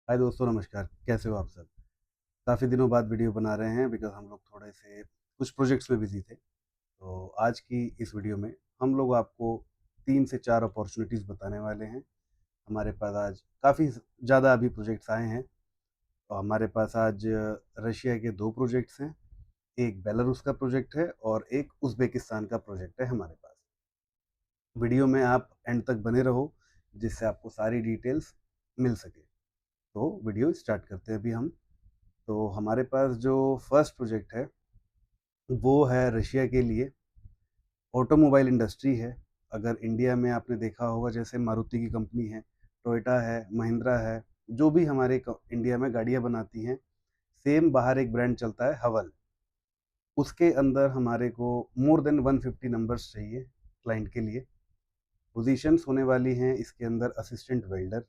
हाय दोस्तों, नमस्कार। कैसे हो आप सब? काफ़ी दिनों बाद वीडियो बना रहे हैं बिकॉज़ हम लोग थोड़े से कुछ प्रोजेक्ट्स में बिज़ी थे। तो आज की इस वीडियो में हम लोग आपको 3 से 4 अपॉर्च्युनिटीज़ बताने वाले हैं। हमारे पास आज काफ़ी ज़्यादा अभी प्रोजेक्ट्स आए हैं। तो हमारे पास आज रशिया के 2 प्रोजेक्ट्स हैं, एक बेलारूस का प्रोजेक्ट है और एक उज़्बेकिस्तान का प्रोजेक्ट है हमारे पास। वीडियो में आप एंड तक बने रहो, जिससे आपको सारी डिटेल्स मिल सके। तो वीडियो स्टार्ट करते हैं अभी हम। तो हमारे पास जो फर्स्ट प्रोजेक्ट है, वो है रशिया के लिए। ऑटोमोबाइल इंडस्ट्री है। अगर इंडिया में आपने देखा होगा, जैसे मारुति की कंपनी है, टोयोटा है, महिंद्रा है, जो भी हमारे इंडिया में गाड़ियाँ बनाती हैं, सेम बाहर एक ब्रांड चलता है हवल। उसके अंदर हमारे को मोर देन 150 नंबर्स चाहिए क्लाइंट के लिए। पोजीशंस होने वाली हैं इसके अंदर assistant welder,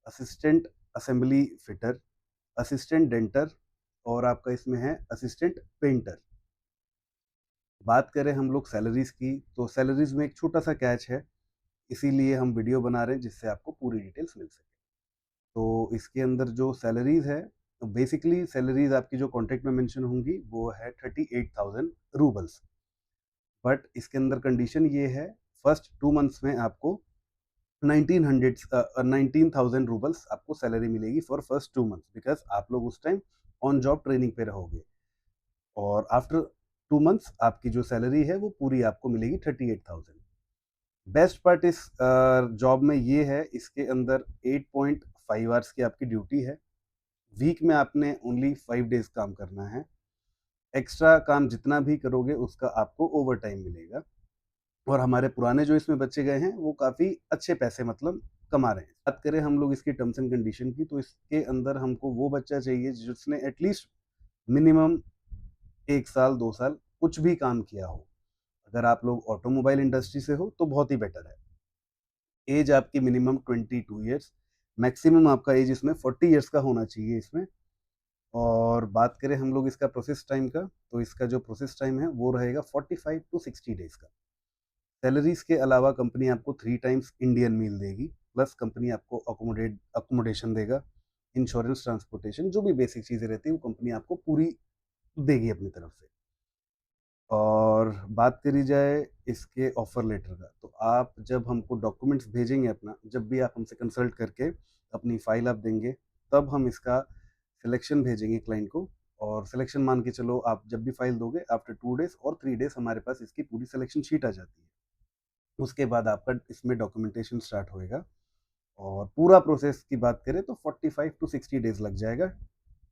assistant assembly fitter, assistant denter और आपका इसमें है असिस्टेंट पेंटर। बात करें हम लोग सैलरीज़ की, तो सैलरीज़ में एक छोटा-सा कैच है, इसीलिए हम वीडियो बना रहे हैं जिससे आपको पूरी डिटेल्स मिल सके। तो इसके अंदर जो सैलरीज़ है, तो बेसिकली सैलरीज़ आपकी जो कॉन्ट्रैक्ट में मेंशन होंगी वो है 38,000 रूबल्स। बट इसके अंदर कंडीशन ये है, फर्स्ट 2 मंथ्स में आपको 19,000 रूबल्स आपको सैलरी मिलेगी फॉर फर्स्ट 2 मंथ्स, बिकॉज़ आप लोग उस टाइम ऑन जॉब ट्रेनिंग पे रहोगे। और आफ्टर 2 मंथ्स आपकी जो सैलरी है वो पूरी आपको मिलेगी 38,000। बेस्ट पार्ट इस जॉब में ये है, इसके अंदर 8.5 आवर्स की आपकी ड्यूटी है। वीक में आपने ओनली 5 डेज़ काम करना है। एक्स्ट्रा काम जितना भी करोगे उसका आपको ओवरटाइम मिलेगा। और हमारे पुराने जो इसमें बच्चे गए हैं वो काफ़ी अच्छे पैसे मतलब कमा रहे हैं। बात करें हम लोग इसकी टर्म्स एंड कंडीशन की, तो इसके अंदर हमको वो बच्चा चाहिए जिसने एटलीस्ट मिनिमम 1 साल, 2 साल कुछ भी काम किया हो। अगर आप लोग ऑटोमोबाइल इंडस्ट्री से हो तो बहुत ही बेटर है। एज आपकी मिनिमम 22 इयर्स, मैक्सिमम आपका एज इसमें 40 इयर्स का होना चाहिए इसमें। और बात करें हम लोग इसका प्रोसेस टाइम का, तो इसका जो प्रोसेस टाइम है वो रहेगा 45 टू 60 डेज़ का। सैलरीज़ के अलावा कंपनी आपको 3 टाइम्स इंडियन मील देगी, प्लस कंपनी आपको अकोमोडेशन देगा, इंश्योरेंस, ट्रांसपोर्टेशन, जो भी बेसिक चीज़ें रहती हैं वो कंपनी आपको पूरी देगी अपनी तरफ से। और बात करी जाए इसके ऑफ़र लेटर का, तो आप जब हमको डॉक्यूमेंट्स भेजेंगे अपना, जब भी आप हमसे कंसल्ट करके अपनी फ़ाइल आप देंगे, तब हम इसका सिलेक्शन भेजेंगे क्लाइंट को। और सिलेक्शन मान के चलो, आप जब भी फ़ाइल दोगे आफ्टर 2 डेज़ और 3 डेज़ हमारे पास इसकी पूरी सिलेक्शन शीट आ जाती है। उसके बाद आपका इसमें डॉक्यूमेंटेशन स्टार्ट होएगा। और पूरा प्रोसेस की बात करें तो 45 टू 60 डेज़ लग जाएगा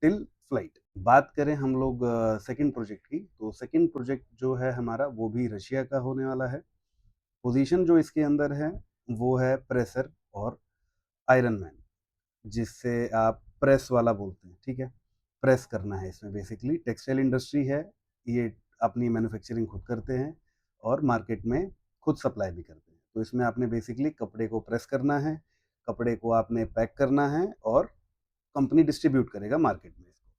टिल फ्लाइट। बात करें हम लोग सेकंड प्रोजेक्ट की, तो सेकंड प्रोजेक्ट जो है हमारा वो भी रशिया का होने वाला है। पोजीशन जो इसके अंदर है वो है प्रेसर और आयरन मैन, जिससे आप प्रेस वाला बोलते हैं, ठीक है? प्रेस करना है इसमें, बेसिकली टेक्सटाइल इंडस्ट्री है, ये अपनी मैन्युफैक्चरिंग खुद करते हैं और मार्केट में खुद सप्लाई भी करते हैं। तो इसमें आपने बेसिकली कपड़े को प्रेस करना है, कपड़े को आपने पैक करना है और कंपनी डिस्ट्रीब्यूट करेगा मार्केट में इसको।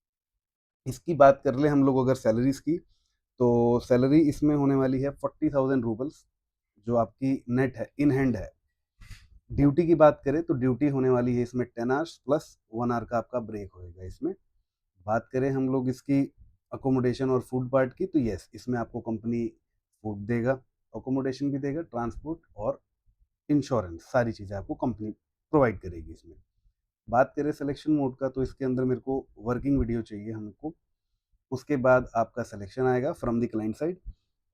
इसकी बात कर लें हम लोग अगर सैलरीज़ की, तो सैलरी इसमें होने वाली है 40,000 रूबल्स, जो आपकी नेट है, इन हैंड है। ड्यूटी की बात करें तो ड्यूटी होने वाली है इसमें 10 आवर्स प्लस 1 आवर का आपका ब्रेक होएगा इसमें। बात करें हम लोग इसकी अकोमोडेशन और फूड पार्ट की, तो यस, इसमें आपको कंपनी फूड देगा, अकोमोडेशन भी देगा, ट्रांसपोर्ट और इंश्योरेंस, सारी चीज़ें आपको कंपनी प्रोवाइड करेगी इसमें। बात करें सिलेक्शन मोड का, तो इसके अंदर मेरे को वर्किंग वीडियो चाहिए हमको। उसके बाद आपका सिलेक्शन आएगा फ्रॉम द क्लाइंट साइड,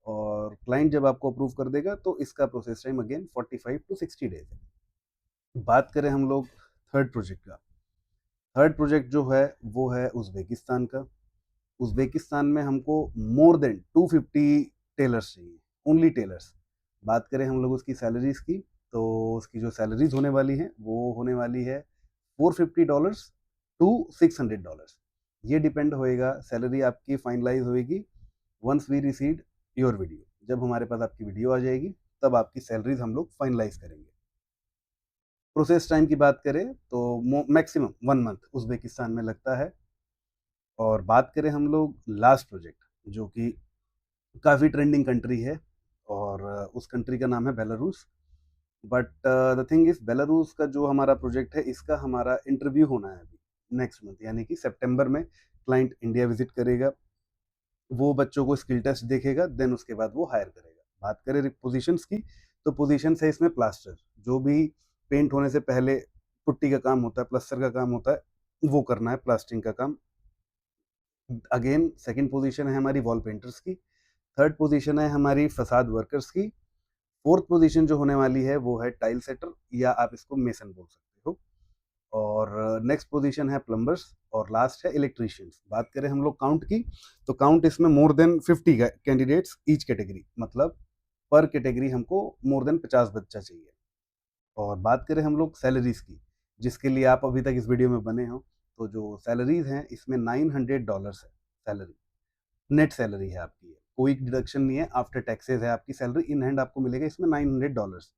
और क्लाइंट जब आपको अप्रूव कर देगा तो इसका process time again 45 to 60 days है। बात करें हम लोग थर्ड प्रोजेक्ट का, थर्ड प्रोजेक्ट जो है वो है उज़्बेकिस्तान का। उज़्बेकिस्तान में हमको मोर देन 250 टेलर्स चाहिए, ओनली टेलर्स। बात करें हम लोग उसकी सैलरीज़ की, तो उसकी जो सैलरीज़ होने वाली हैं, वो होने वाली है $450 टू $600। ये डिपेंड होएगा, सैलरी आपकी फाइनलाइज़ होएगी once we received your video. जब हमारे पास आपकी वीडियो आ जाएगी, तब आपकी सैलरीज़ हम लोग फाइनलाइज़ करेंगे। प्रोसेस टाइम की बात करें तो मैक्सिमम 1 मंथ उज़्बेकिस्तान में लगता है। और बात करें हम लोग लास्ट प्रोजेक्ट, जो कि काफ़ी ट्रेंडिंग कंट्री है, और उस कंट्री का नाम है Belarus. But the thing is, Belarus का जो हमारा प्रोजेक्ट है, इसका हमारा इंटरव्यू होना है अभी। नेक्स्ट मंथ, यानी कि सितंबर में क्लाइंट इंडिया विजिट करेगा, वो बच्चों को स्किल टेस्ट देखेगा, देन उसके बाद वो हायर करेगा। बात करें पोजीशंस की, तो पोजीशंस है इसमें प्लास्टर, जो भी पेंट होने से पहले पुट्टी का काम होता है, प्लास्टर का काम होता है, वो करना है, प्लास्टरिंग का काम। अगेन सेकंड पोजीशन है हमारी वॉल पेंटर्स की, थर्ड पोजीशन है हमारी फसाद वर्कर्स की, फोर्थ पोजीशन जो होने वाली है वो है टाइल सेटर, या आप इसको मेसन बोल सकते हो, और नेक्स्ट पोजीशन है प्लम्बर्स, और लास्ट है इलेक्ट्रीशियंस। बात करें हम लोग काउंट की, तो काउंट इसमें more than 50 candidates each category, मतलब पर कैटेगरी हमको मोर देन 50 बच्चा चाहिए। और बात करें हम लोग सैलरीज की, जिसके लिए आप अभी तक इस वीडियो में बने हो, तो जो सैलरीज हैं इसमें $900 है सैलरी, नेट सैलरी है आपकी ये, कोई डिडक्शन नहीं है, आफ्टर टैक्सेस है आपकी सैलरी, इन हैंड आपको मिलेगा इसमें $900।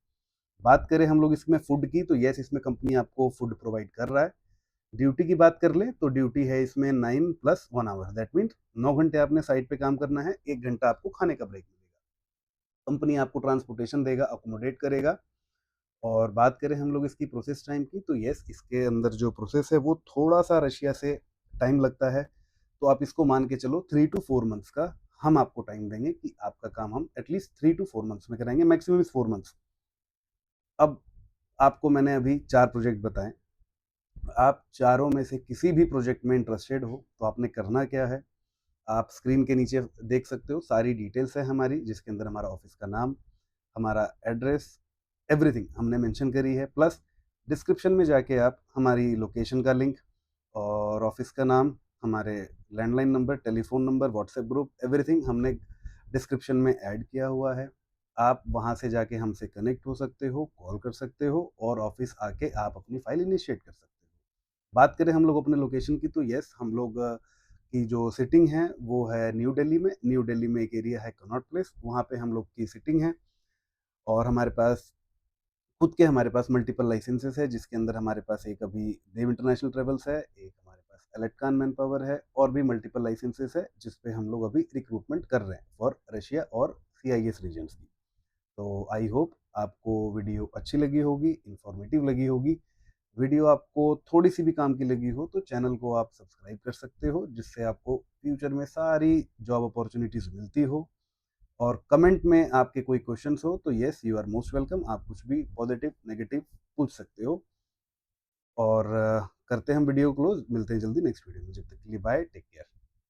बात करें हम लोग इसमें फूड की, तो यस इसमें कंपनी आपको फूड प्रोवाइड कर रहा है। ड्यूटी की बात कर लें तो ड्यूटी है इसमें 9 प्लस 1 आवर, दैट मीन्स 9 घंटे आपने साइट पे काम करना है, 1 घंटा आपको खाने का ब्रेक मिलेगा। कंपनी आपको ट्रांसपोर्टेशन देगा, अकोमोडेट करेगा। और बात करें हम लोग इसकी प्रोसेस टाइम की, तो यस इसके अंदर जो प्रोसेस है वो थोड़ा सा रशिया से टाइम लगता है, तो आप इसको मान के चलो 3 to 4 मंथ्स का हम आपको टाइम देंगे कि आपका काम हम एटलीस्ट 3 to 4 मंथ्स में कराएंगे, मैक्सिमम इज 4 मंथ्स। अब आपको मैंने अभी 4 प्रोजेक्ट बताए, आप चारों में से किसी भी प्रोजेक्ट में इंटरेस्टेड हो तो आपने करना क्या है, आप स्क्रीन के नीचे देख सकते हो, सारी डिटेल्स है हमारी, जिसके अंदर हमारा ऑफिस का नाम, हमारा एड्रेस, एवरीथिंग हमने मेंशन करी है, प्लस डिस्क्रिप्शन में जाके आप हमारी लोकेशन का लिंक और ऑफिस का नाम, हमारे landline number, telephone number, WhatsApp group, everything हमने डिस्क्रिप्शन में ऐड किया हुआ है। आप वहाँ से जाके हमसे कनेक्ट हो सकते हो, कॉल कर सकते हो, और ऑफिस आके आप अपनी फाइल इनिशिएट कर सकते हो। बात करें हम लोग अपने लोकेशन की, तो यस हम लोग की जो सिटिंग है वो है न्यू दिल्ली में। न्यू दिल्ली में एक एरिया है कनॉट प्लेस, वहाँ पे हम लोग की सिटिंग है, और हमारे पास खुद के हमारे पास मल्टीपल लाइसेंसेस है, जिसके अंदर हमारे पास एक अभी देव इंटरनेशनल ट्रेवल्स है, एक हमारे पास इलेक्ट्रॉन मैन पावर है, और भी मल्टीपल लाइसेंसेस है जिस पे हम लोग अभी रिक्रूटमेंट कर रहे हैं फॉर रशिया और CIS रीजन्स की। तो आई होप आपको वीडियो अच्छी लगी होगी, इन्फॉर्मेटिव लगी होगी। वीडियो आपको थोड़ी सी भी काम की लगी हो तो चैनल को आप सब्सक्राइब कर सकते हो, जिससे आपको फ्यूचर में सारी जॉब अपॉर्चुनिटीज़ मिलती हो। और कमेंट में आपके कोई क्वेश्चंस हो तो yes you are most welcome, आप कुछ भी पॉजिटिव नेगेटिव पूछ सकते हो। और करते हैं हम वीडियो क्लोज, मिलते हैं जल्दी नेक्स्ट वीडियो में, जब तक के लिए बाय, टेक केयर।